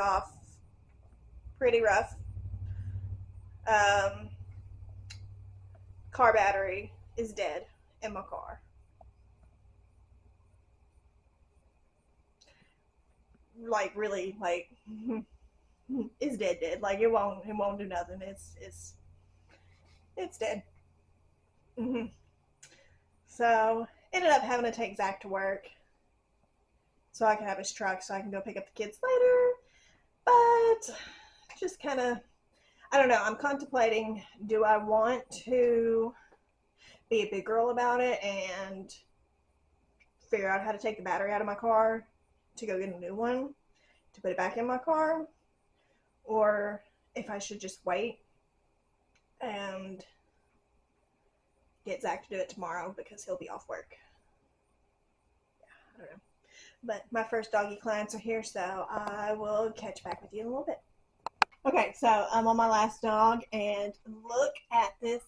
off pretty rough. Um, car battery is dead in my car. Like really, like it's dead. Like it won't do nothing. It's dead. Hmm. So ended up having to take Zach to work so I can have his truck so I can go pick up the kids later. But just kind of, I don't know. I'm contemplating, do I want to be a big girl about it and figure out how to take the battery out of my car to go get a new one to put it back in my car, or if I should just wait and get Zach to do it tomorrow because he'll be off work. Yeah, I don't know. But my first doggy clients are here, so I will catch back with you in a little bit. Okay, so I'm on my last dog, and look at this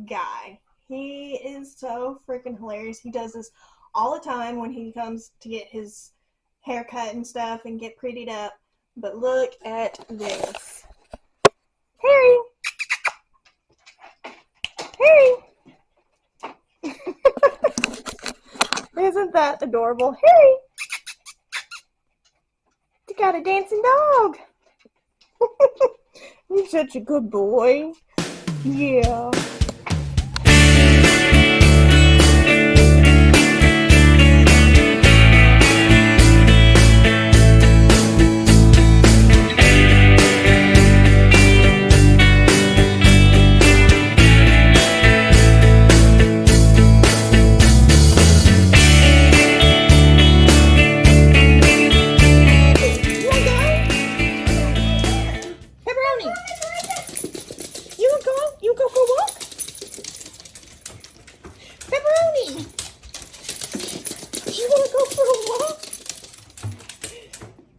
guy. He is so freaking hilarious. He does this all the time when he comes to get his hair cut and stuff and get prettied up. But look at this. Harry! Harry! Isn't that adorable? Harry! You got a dancing dog! You're such a good boy. Yeah.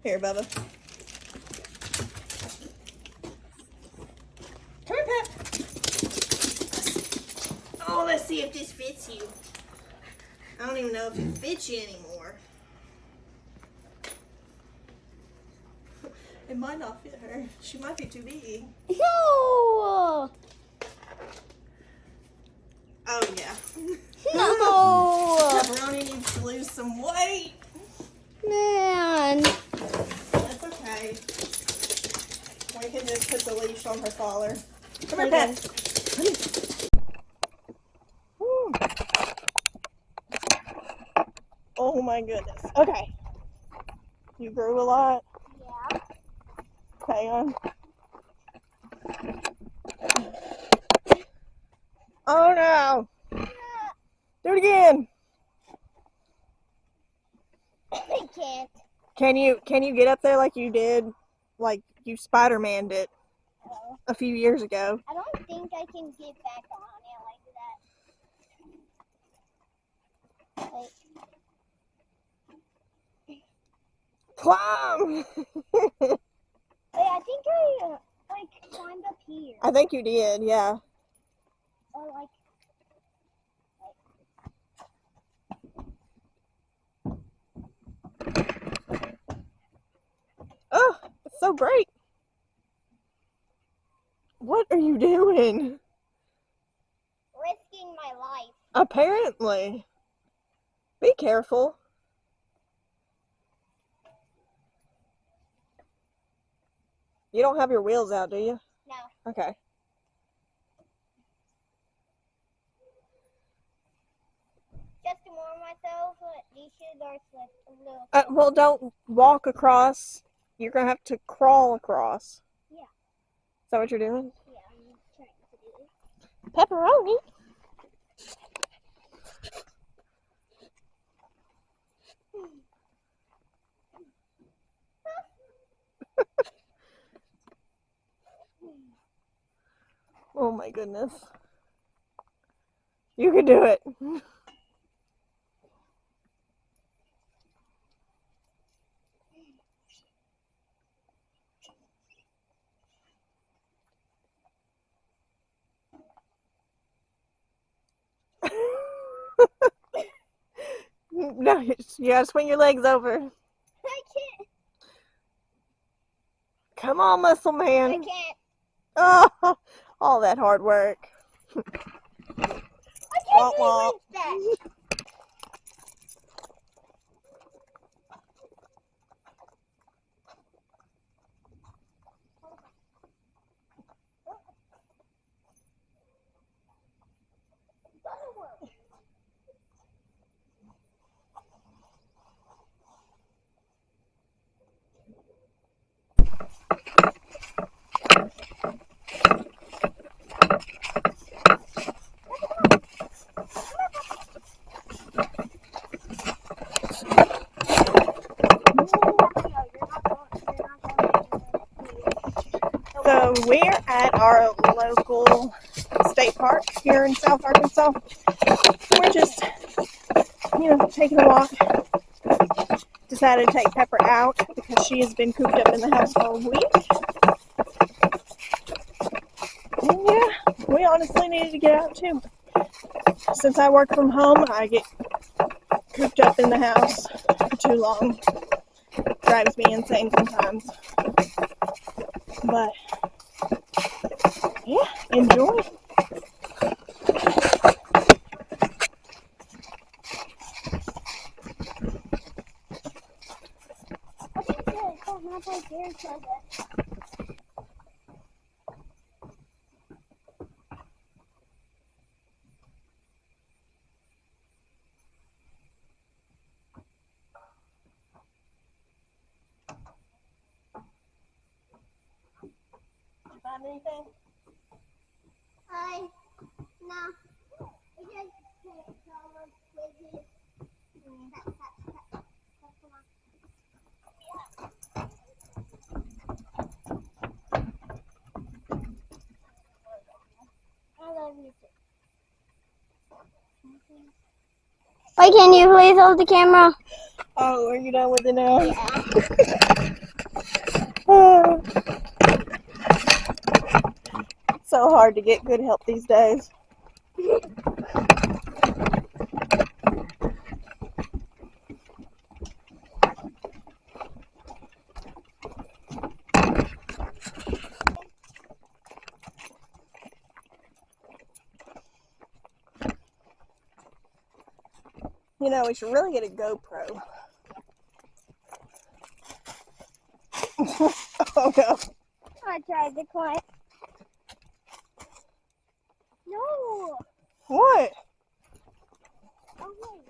Here, Bubba. Come here, Pep. Oh, let's see if this fits you. I don't even know if it fits you anymore. It might not fit her. She might be too big. No! Oh, yeah. No! Pepperoni needs to lose some weight. Man. That's okay. We can just put the leash on her collar. Come here, Okay. Pet. Oh my goodness. Okay. You grew a lot. Yeah. Hang on. Oh no. Do it again. I can't. Can you get up there like you did, like you Spider-Man'd it a few years ago? I don't think I can get back on it like that. Wait. Climb. Wait, I think I climbed up here. I think you did, yeah. Or Oh, it's so bright. What are you doing? risking my life. Apparently. Be careful. You don't have your wheels out, do you? No. Okay. Just to warn myself, these shoes are slipped a little. Well, don't walk across. You're going to have to crawl across. Yeah. Is that what you're doing? Yeah, I'm trying to do it. Pepperoni. Oh my goodness. You can do it. No, you gotta swing your legs over. I can't. Come on, muscle I man. can't. Oh, all that hard work. I can't Womp womp. reach that. So we're at our local state park here in South Arkansas. We're just, taking a walk. Decided to take Pepper out because she has been cooped up in the house for a week. And yeah, we honestly needed to get out too. Since I work from home, I get cooped up in the house for too long. Drives me insane sometimes. But yeah, enjoy. Find anything? No. We just put some quizzes. I love you too. Wait, can you please hold the camera? Oh, are you done with it now? Yeah. So hard to get good help these days. We should really get a GoPro. Oh no. I tried to climb. No. What? Oh, wait.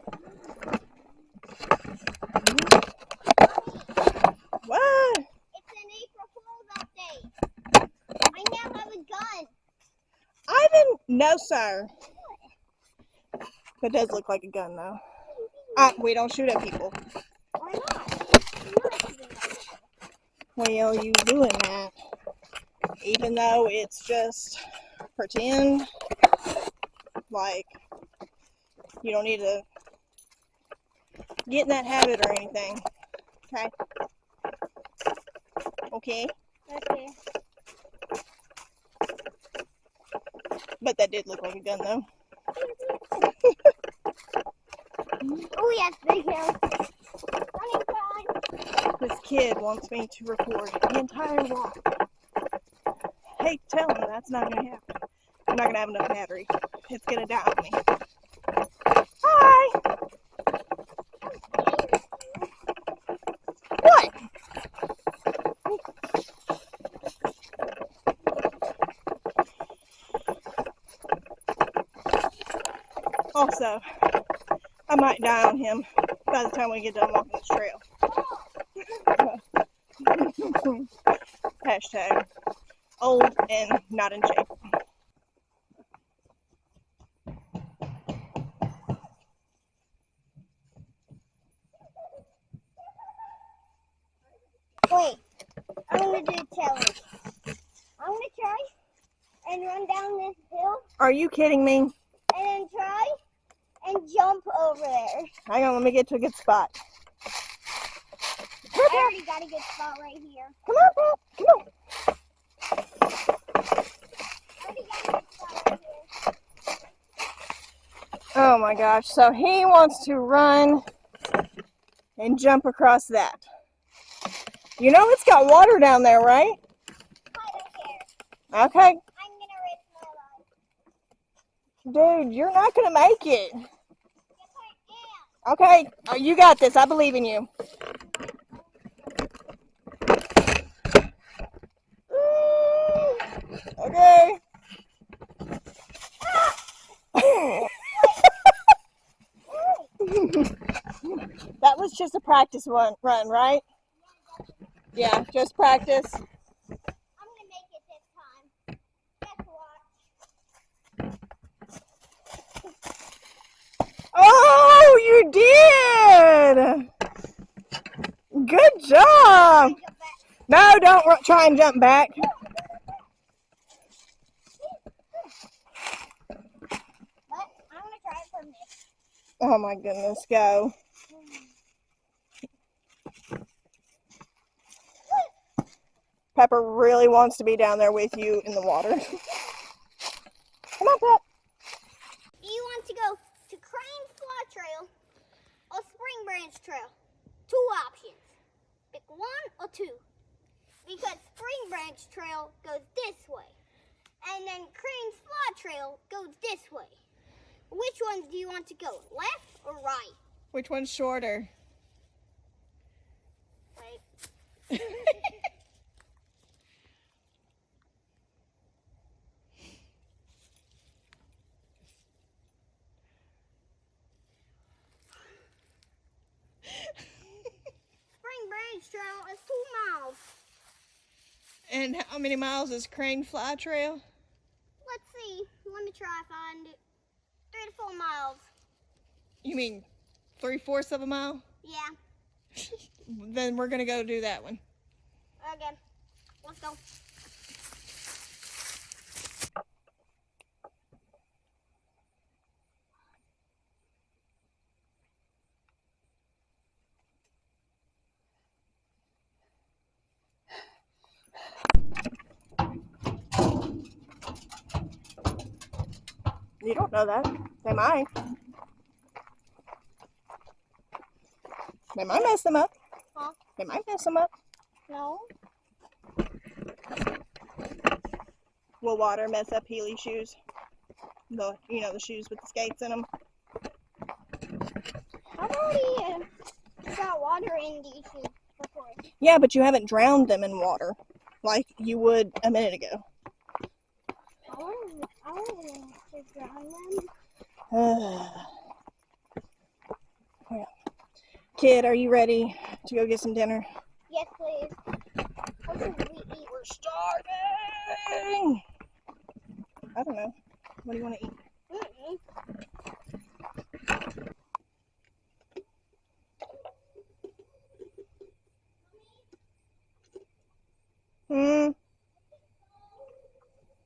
What? It's an April Fool's update. I now have a gun. Ivan? No, sir. It does look like a gun, though. We don't shoot at people. Why not? I'm not shooting at people. Well, you doing that. Even though it's just pretend. Like, you don't need to get in that habit or anything. Okay? Okay? Okay. But that did look like a gun, though. Oh, yes, big hill. Running time. This kid wants me to record the entire walk. Hey, tell him that's not going to happen. I'm not going to have enough battery. It's going to die on me. Hi! What? Also, I might die on him by the time we get done walking this trail. Hashtag old and not in shape. Wait, I'm going to do a challenge. I'm going to try and run down this hill Are you kidding me? and then try and jump over there. Hang on, let me get to a good spot. I already got a good spot right here. Come on, Pop. Come on. I already got a good spot right here. Oh my gosh. So he wants to run and jump across that. It's got water down there, right? Okay. I'm gonna risk my life. Dude, you're not going to make it. Yes, I am. Okay. Oh, you got this. I believe in you. Okay. That was just a practice run, right? Yeah, just practice. I'm gonna make it this time. Just watch. Oh, you did! Good job! Jump back. No, don't try and jump back. But I'm gonna try it from this. Oh my goodness, go. Pepper really wants to be down there with you in the water. Come on, Pep. Do you want to go to Crane's Fly Trail or Spring Branch Trail? Two options. Pick one or two. Because Spring Branch Trail goes this way. And then Crane's Fly Trail goes this way. Which ones do you want to go? Left or right? Which one's shorter? Right. Spring Branch Trail is 2 miles. And how many miles is Crane Fly Trail? Let's see. Let me try find it. 3 to 4 miles. You mean 3/4 of a mile? Yeah. Then we're gonna go do that one. Okay. Let's go. You don't know that. They might. They might mess them up. Huh? They might mess them up. No. Will water mess up Heeley shoes? The shoes with the skates in them. I've already got water in these shoes before. Yeah, but you haven't drowned them in water like you would a minute ago. I want to drown them. Yeah. Kid, are you ready to go get some dinner? Yes, please. What should we eat? We're starving! I don't know. What do you want to eat?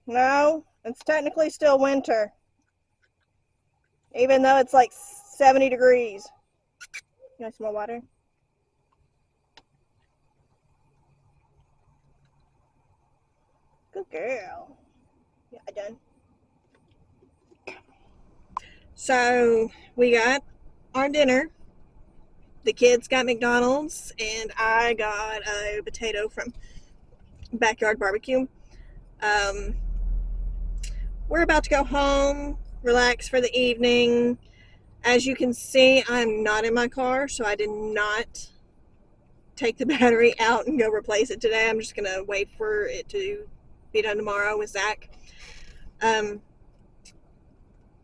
No, it's technically still winter. Even though it's like 70 degrees. You want some more water? Good girl. Yeah, done. So we got our dinner. The kids got McDonald's and I got a potato from Backyard Barbecue. We're about to go home, relax for the evening. As you can see, I'm not in my car, so I did not take the battery out and go replace it today. I'm just going to wait for it to be done tomorrow with Zach.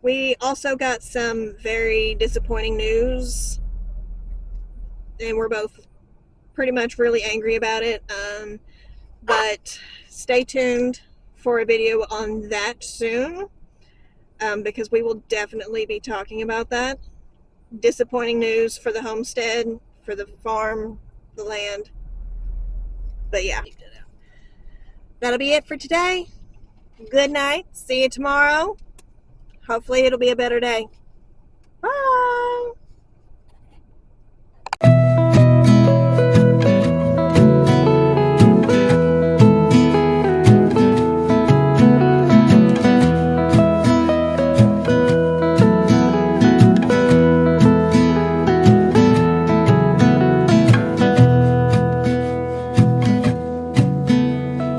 We also got some very disappointing news, and we're both pretty much really angry about it. But stay tuned for a video on that soon, because we will definitely be talking about that. Disappointing news for the homestead, for the farm, the land. But yeah, that'll be it for today. Good night. See you tomorrow. Hopefully it'll be a better day.